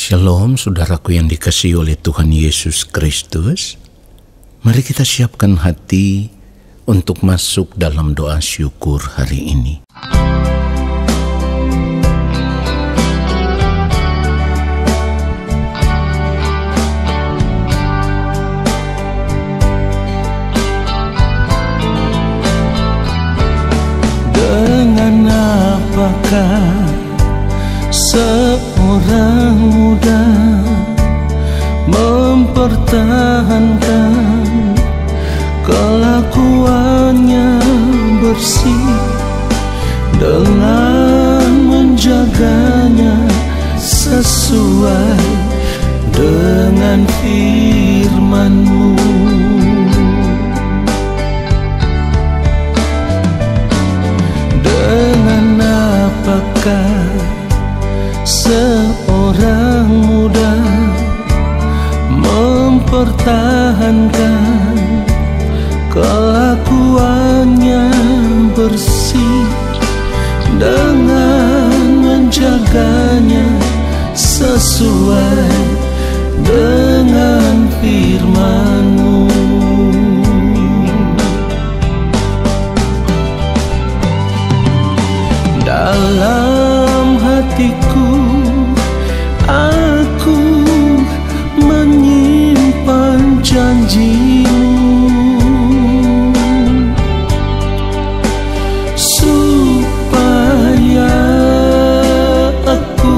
Shalom saudaraku yang dikasihi oleh Tuhan Yesus Kristus. Mari kita siapkan hati untuk masuk dalam doa syukur hari ini. Dengan apakah seorang muda mempertahankan kelakuannya bersih dengan menjaganya sesuai dengan firman-Mu. Dengan apakah seorang muda mempertahankan kelakuannya bersih dengan menjaganya sesuai dengan firman-Mu. Dalam hatiku aku menyimpan janji-Mu, supaya aku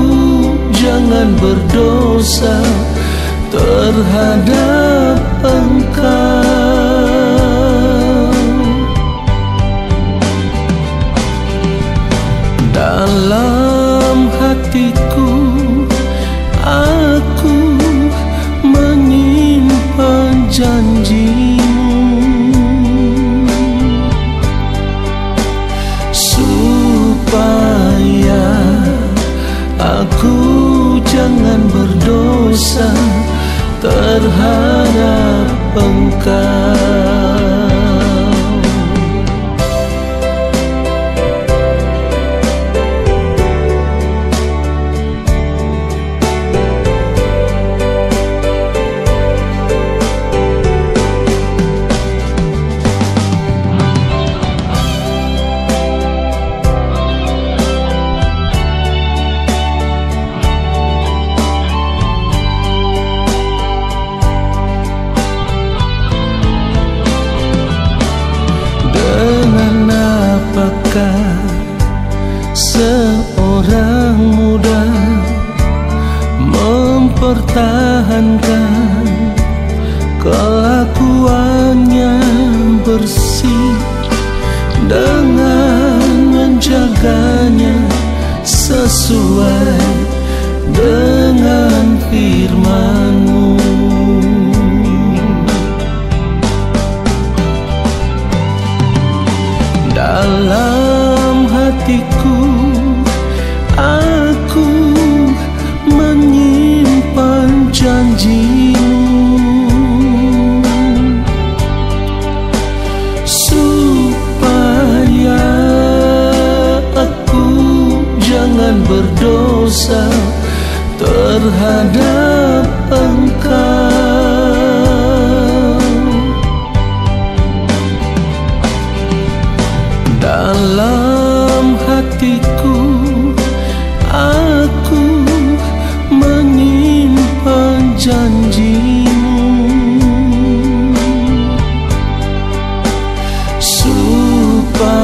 jangan berdosa terhadap Engkau. Dalam hatiku aku menyimpan janji-Mu, supaya aku jangan berdosa terhadap Engkau. Apakah seorang muda mempertahankan kelakuannya bersih dengan menjaganya sesuai dengan firman-Mu. Dalam hatiku aku menyimpan janji-Mu, supaya aku jangan berdosa terhadap Engkau. Dalam hatiku aku menyimpan janji-Mu, supaya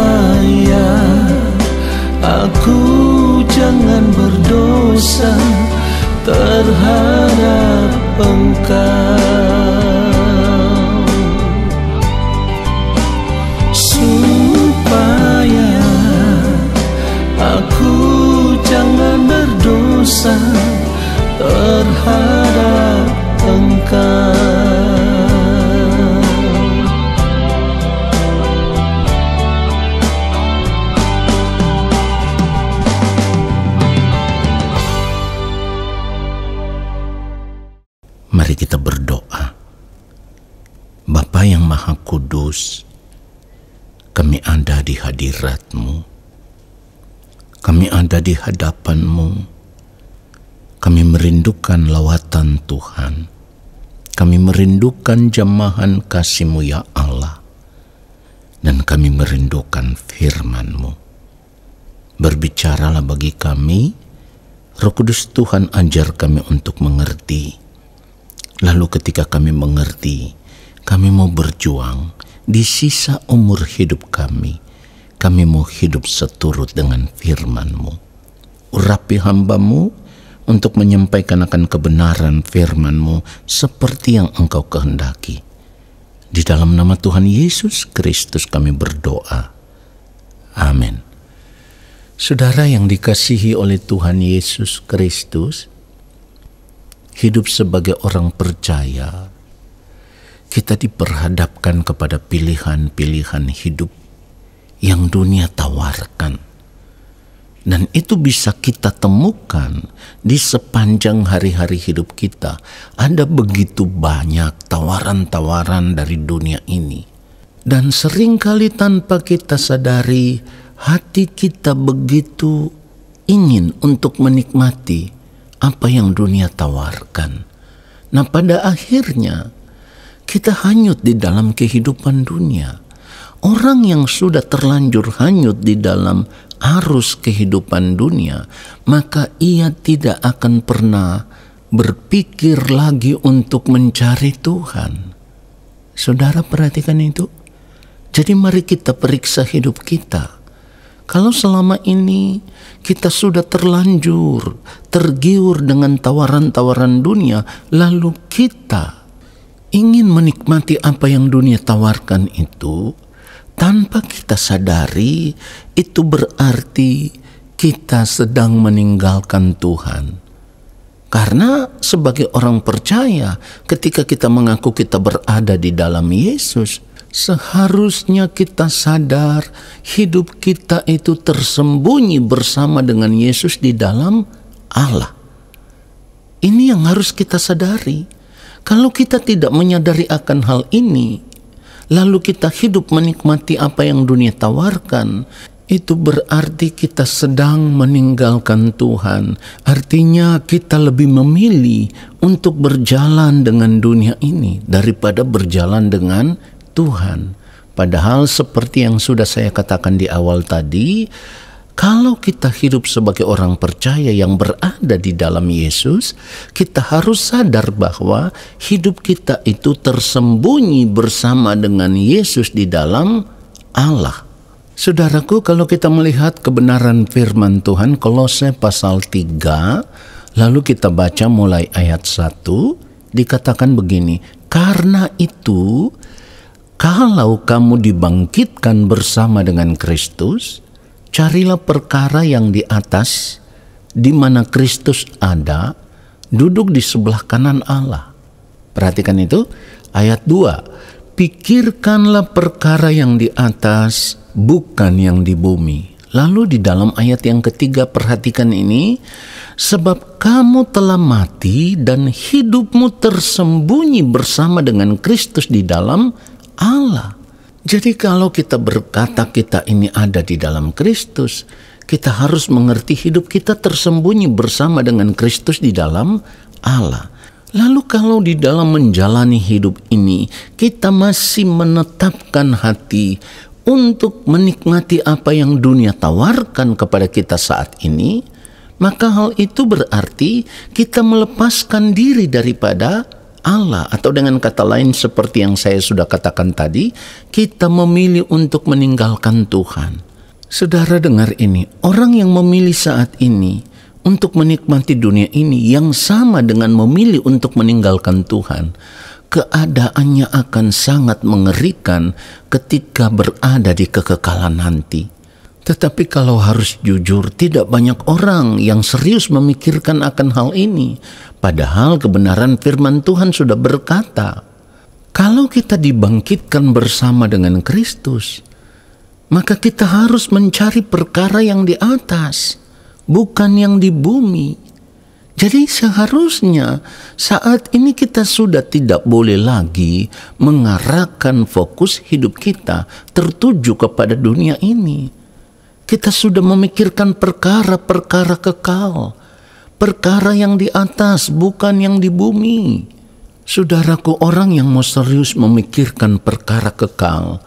aku jangan berdosa terhadap Engkau. Supaya aku jangan berdosa terhadap Engkau. Mari kita berdoa. Bapa yang Maha Kudus, kami ada di hadirat-Mu, kami ada di hadapan-Mu, Kami merindukan lawatan Tuhan. Kami merindukan jamahan kasih-Mu ya Allah. Dan kami merindukan firman-Mu. Berbicaralah bagi kami, Roh Kudus Tuhan ajar kami untuk mengerti. Lalu ketika kami mengerti, kami mau berjuang di sisa umur hidup kami. Kami mau hidup seturut dengan firman-Mu. Urapi hamba-Mu untuk menyampaikan akan kebenaran firman-Mu seperti yang Engkau kehendaki. Di dalam nama Tuhan Yesus Kristus kami berdoa. Amin. Saudara yang dikasihi oleh Tuhan Yesus Kristus, hidup sebagai orang percaya, kita diperhadapkan kepada pilihan-pilihan hidup yang dunia tawarkan. Dan itu bisa kita temukan di sepanjang hari-hari hidup kita. Ada begitu banyak tawaran-tawaran dari dunia ini. Dan seringkali tanpa kita sadari, hati kita begitu ingin untuk menikmati apa yang dunia tawarkan. Nah, pada akhirnya kita hanyut di dalam kehidupan dunia. Orang yang sudah terlanjur hanyut di dalam arus kehidupan dunia, maka ia tidak akan pernah berpikir lagi untuk mencari Tuhan. Saudara perhatikan itu. Jadi mari kita periksa hidup kita. Kalau selama ini kita sudah terlanjur tergiur dengan tawaran-tawaran dunia, lalu kita ingin menikmati apa yang dunia tawarkan itu, tanpa kita sadari, itu berarti kita sedang meninggalkan Tuhan. Karena sebagai orang percaya, ketika kita mengaku kita berada di dalam Yesus, seharusnya kita sadar hidup kita itu tersembunyi bersama dengan Yesus di dalam Allah. Ini yang harus kita sadari. Kalau kita tidak menyadari akan hal ini, lalu kita hidup menikmati apa yang dunia tawarkan, itu berarti kita sedang meninggalkan Tuhan. Artinya kita lebih memilih untuk berjalan dengan dunia ini daripada berjalan dengan Tuhan. Padahal seperti yang sudah saya katakan di awal tadi, kalau kita hidup sebagai orang percaya yang berada di dalam Yesus, kita harus sadar bahwa hidup kita itu tersembunyi bersama dengan Yesus di dalam Allah. Saudaraku, kalau kita melihat kebenaran firman Tuhan, Kolose pasal 3, lalu kita baca mulai ayat 1, dikatakan begini, "Karena itu, kalau kamu dibangkitkan bersama dengan Kristus, carilah perkara yang di atas, di mana Kristus ada, duduk di sebelah kanan Allah." Perhatikan itu, ayat 2. "Pikirkanlah perkara yang di atas, bukan yang di bumi." Lalu di dalam ayat yang ketiga, perhatikan ini, "Sebab kamu telah mati dan hidupmu tersembunyi bersama dengan Kristus di dalam Allah." Jadi kalau kita berkata kita ini ada di dalam Kristus, kita harus mengerti hidup kita tersembunyi bersama dengan Kristus di dalam Allah. Lalu kalau di dalam menjalani hidup ini, kita masih menetapkan hati untuk menikmati apa yang dunia tawarkan kepada kita saat ini, maka hal itu berarti kita melepaskan diri daripada Allah, atau dengan kata lain seperti yang saya sudah katakan tadi, kita memilih untuk meninggalkan Tuhan. Saudara dengar ini, orang yang memilih saat ini untuk menikmati dunia ini yang sama dengan memilih untuk meninggalkan Tuhan, keadaannya akan sangat mengerikan ketika berada di kekekalan nanti. Tetapi kalau harus jujur, tidak banyak orang yang serius memikirkan akan hal ini. Padahal kebenaran firman Tuhan sudah berkata, kalau kita dibangkitkan bersama dengan Kristus, maka kita harus mencari perkara yang di atas, bukan yang di bumi. Jadi seharusnya saat ini kita sudah tidak boleh lagi mengarahkan fokus hidup kita tertuju kepada dunia ini. Kita sudah memikirkan perkara-perkara kekal, perkara yang di atas, bukan yang di bumi. Saudaraku, orang yang mau serius memikirkan perkara kekal,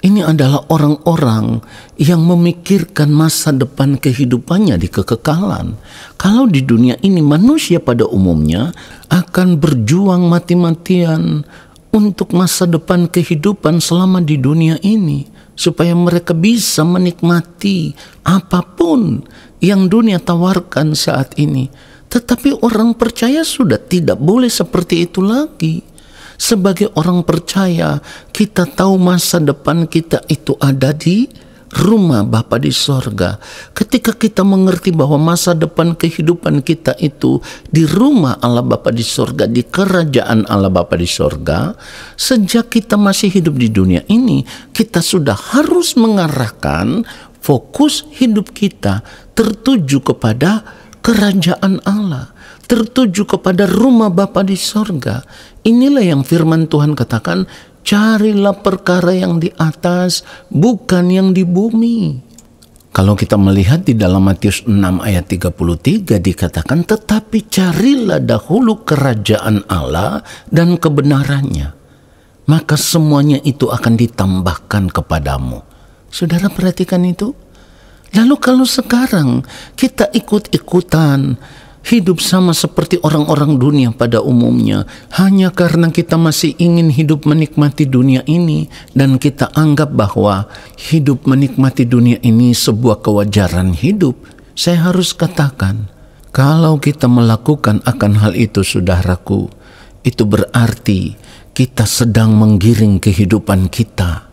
ini adalah orang-orang yang memikirkan masa depan kehidupannya di kekekalan. Kalau di dunia ini manusia pada umumnya akan berjuang mati-matian untuk masa depan kehidupan selama di dunia ini, supaya mereka bisa menikmati apapun yang dunia tawarkan saat ini. Tetapi orang percaya sudah tidak boleh seperti itu lagi. Sebagai orang percaya, kita tahu masa depan kita itu ada di rumah Bapa di sorga. Ketika kita mengerti bahwa masa depan kehidupan kita itu di rumah Allah Bapa di sorga, di kerajaan Allah Bapa di sorga, sejak kita masih hidup di dunia ini, kita sudah harus mengarahkan fokus hidup kita tertuju kepada kerajaan Allah, tertuju kepada rumah Bapa di sorga. Inilah yang firman Tuhan katakan, carilah perkara yang di atas, bukan yang di bumi. Kalau kita melihat di dalam Matius 6 ayat 33 dikatakan, tetapi carilah dahulu kerajaan Allah dan kebenarannya, maka semuanya itu akan ditambahkan kepadamu. Saudara perhatikan itu. Lalu kalau sekarang kita ikut-ikutan hidup sama seperti orang-orang dunia pada umumnya, hanya karena kita masih ingin hidup menikmati dunia ini, dan kita anggap bahwa hidup menikmati dunia ini sebuah kewajaran hidup, saya harus katakan, kalau kita melakukan akan hal itu, saudaraku, itu berarti kita sedang menggiring kehidupan kita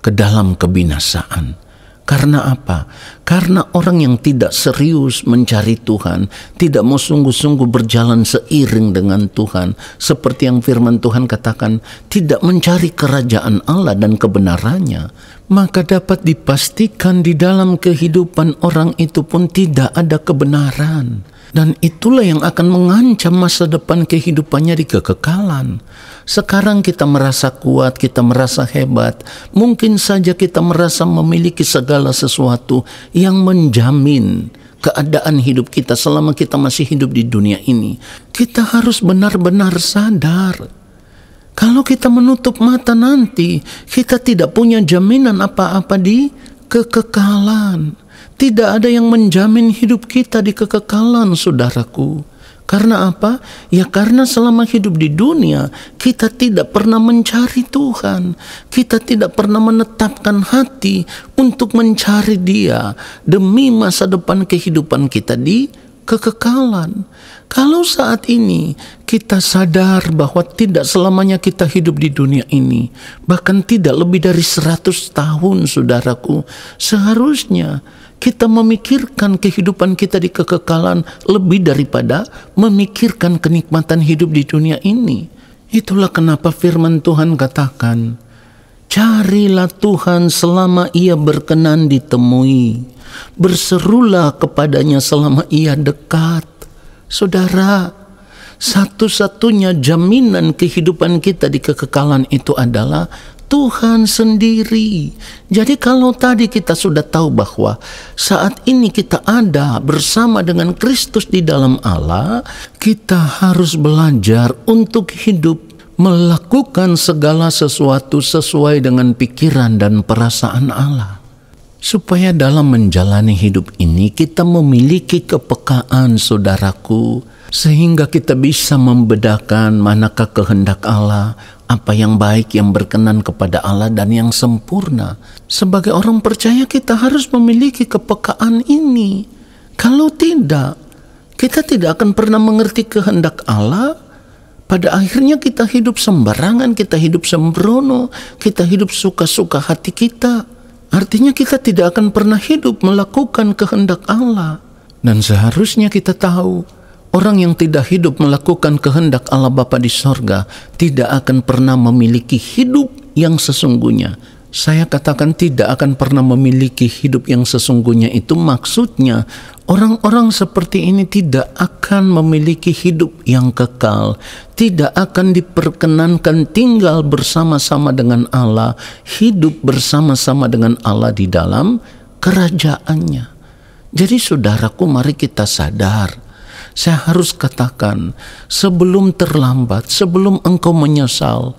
ke dalam kebinasaan. Karena apa? Karena orang yang tidak serius mencari Tuhan, tidak mau sungguh-sungguh berjalan seiring dengan Tuhan, seperti yang firman Tuhan katakan, tidak mencari kerajaan Allah dan kebenarannya, maka dapat dipastikan di dalam kehidupan orang itu pun tidak ada kebenaran. Dan itulah yang akan mengancam masa depan kehidupannya di kekekalan. Sekarang kita merasa kuat, kita merasa hebat. Mungkin saja kita merasa memiliki segala sesuatu yang menjamin keadaan hidup kita selama kita masih hidup di dunia ini. Kita harus benar-benar sadar. Kalau kita menutup mata nanti, kita tidak punya jaminan apa-apa di kekekalan. Tidak ada yang menjamin hidup kita di kekekalan, saudaraku. Karena apa? Ya karena selama hidup di dunia, kita tidak pernah mencari Tuhan. Kita tidak pernah menetapkan hati untuk mencari Dia demi masa depan kehidupan kita di kekekalan. Kalau saat ini kita sadar bahwa tidak selamanya kita hidup di dunia ini, bahkan tidak lebih dari 100 tahun, saudaraku, seharusnya kita memikirkan kehidupan kita di kekekalan lebih daripada memikirkan kenikmatan hidup di dunia ini. Itulah kenapa firman Tuhan katakan, carilah Tuhan selama Ia berkenan ditemui, berserulah kepadanya selama Ia dekat. Saudara, satu-satunya jaminan kehidupan kita di kekekalan itu adalah Tuhan sendiri. Jadi kalau tadi kita sudah tahu bahwa saat ini kita ada bersama dengan Kristus di dalam Allah, kita harus belajar untuk hidup melakukan segala sesuatu sesuai dengan pikiran dan perasaan Allah. Supaya dalam menjalani hidup ini kita memiliki kepekaan, saudaraku, sehingga kita bisa membedakan manakah kehendak Allah, apa yang baik, yang berkenan kepada Allah, dan yang sempurna. Sebagai orang percaya kita harus memiliki kepekaan ini. Kalau tidak, kita tidak akan pernah mengerti kehendak Allah. Pada akhirnya kita hidup sembarangan, kita hidup sembrono, kita hidup suka-suka hati kita. Artinya kita tidak akan pernah hidup melakukan kehendak Allah. Dan seharusnya kita tahu, orang yang tidak hidup melakukan kehendak Allah Bapa di sorga tidak akan pernah memiliki hidup yang sesungguhnya. Saya katakan tidak akan pernah memiliki hidup yang sesungguhnya, itu maksudnya orang-orang seperti ini tidak akan memiliki hidup yang kekal, tidak akan diperkenankan tinggal bersama-sama dengan Allah, hidup bersama-sama dengan Allah di dalam kerajaannya. Jadi saudaraku, mari kita sadar Saya harus katakan, sebelum terlambat, sebelum engkau menyesal,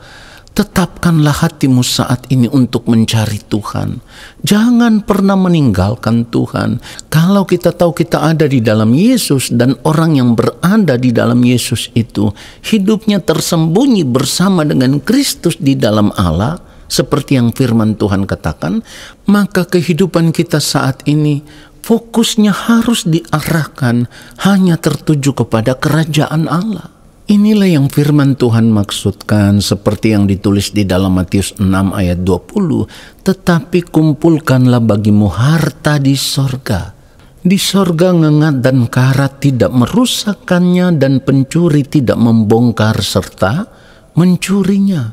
tetapkanlah hatimu saat ini untuk mencari Tuhan. Jangan pernah meninggalkan Tuhan. Kalau kita tahu kita ada di dalam Yesus dan orang yang berada di dalam Yesus itu hidupnya tersembunyi bersama dengan Kristus di dalam Allah, seperti yang firman Tuhan katakan, maka kehidupan kita saat ini fokusnya harus diarahkan hanya tertuju kepada kerajaan Allah. Inilah yang firman Tuhan maksudkan seperti yang ditulis di dalam Matius 6 ayat 20. Tetapi kumpulkanlah bagimu harta di sorga. Di sorga ngengat dan karat tidak merusakkannya dan pencuri tidak membongkar serta mencurinya.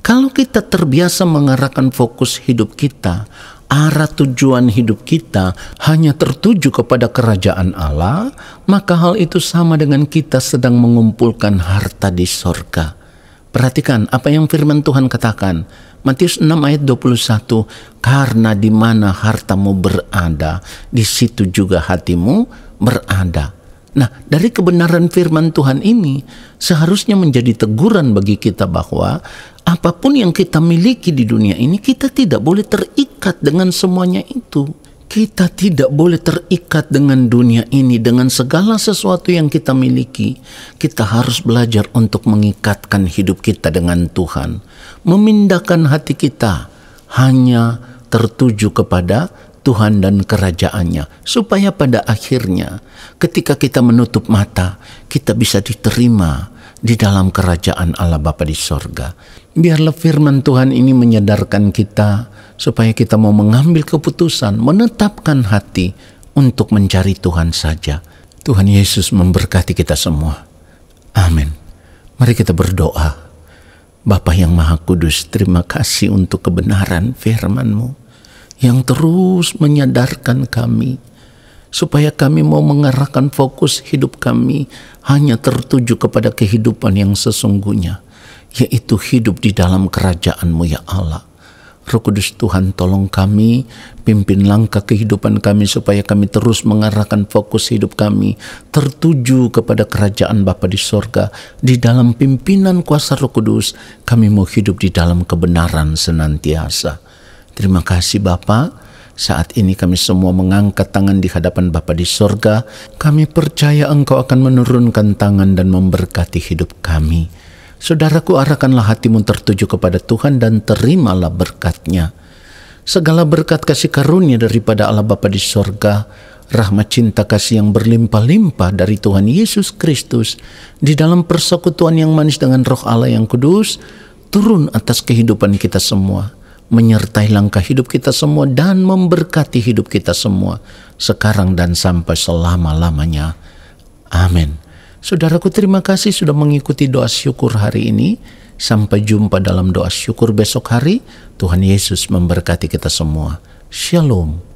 Kalau kita terbiasa mengarahkan fokus hidup kita, arah tujuan hidup kita hanya tertuju kepada kerajaan Allah, maka hal itu sama dengan kita sedang mengumpulkan harta di sorga. Perhatikan apa yang firman Tuhan katakan. Matius 6 ayat 21, karena di mana hartamu berada, di situ juga hatimu berada. Nah, dari kebenaran firman Tuhan ini seharusnya menjadi teguran bagi kita bahwa apapun yang kita miliki di dunia ini, kita tidak boleh terikat dengan semuanya itu. Kita tidak boleh terikat dengan dunia ini, dengan segala sesuatu yang kita miliki. Kita harus belajar untuk mengikatkan hidup kita dengan Tuhan. Memindahkan hati kita hanya tertuju kepada Tuhan dan kerajaannya, supaya pada akhirnya ketika kita menutup mata, kita bisa diterima di dalam kerajaan Allah Bapa di sorga. Biarlah firman Tuhan ini menyadarkan kita supaya kita mau mengambil keputusan, menetapkan hati untuk mencari Tuhan saja. Tuhan Yesus memberkati kita semua. Amin. Mari kita berdoa. Bapa yang Maha Kudus, terima kasih untuk kebenaran firman-Mu yang terus menyadarkan kami supaya kami mau mengarahkan fokus hidup kami hanya tertuju kepada kehidupan yang sesungguhnya, yaitu hidup di dalam kerajaan-Mu ya Allah. Roh Kudus Tuhan, tolong kami, pimpin langkah kehidupan kami supaya kami terus mengarahkan fokus hidup kami tertuju kepada kerajaan Bapa di sorga. Di dalam pimpinan kuasa Roh Kudus, kami mau hidup di dalam kebenaran senantiasa. Terima kasih Bapa. Saat ini kami semua mengangkat tangan di hadapan Bapa di sorga. Kami percaya Engkau akan menurunkan tangan dan memberkati hidup kami. Saudaraku, arahkanlah hatimu tertuju kepada Tuhan dan terimalah berkat-Nya. Segala berkat kasih karunia daripada Allah Bapa di sorga, rahmat cinta kasih yang berlimpah-limpah dari Tuhan Yesus Kristus, di dalam persekutuan yang manis dengan Roh Allah yang kudus, turun atas kehidupan kita semua, menyertai langkah hidup kita semua dan memberkati hidup kita semua sekarang dan sampai selama-lamanya. Amin. Saudaraku, terima kasih sudah mengikuti doa syukur hari ini. Sampai jumpa dalam doa syukur besok hari. Tuhan Yesus memberkati kita semua. Shalom.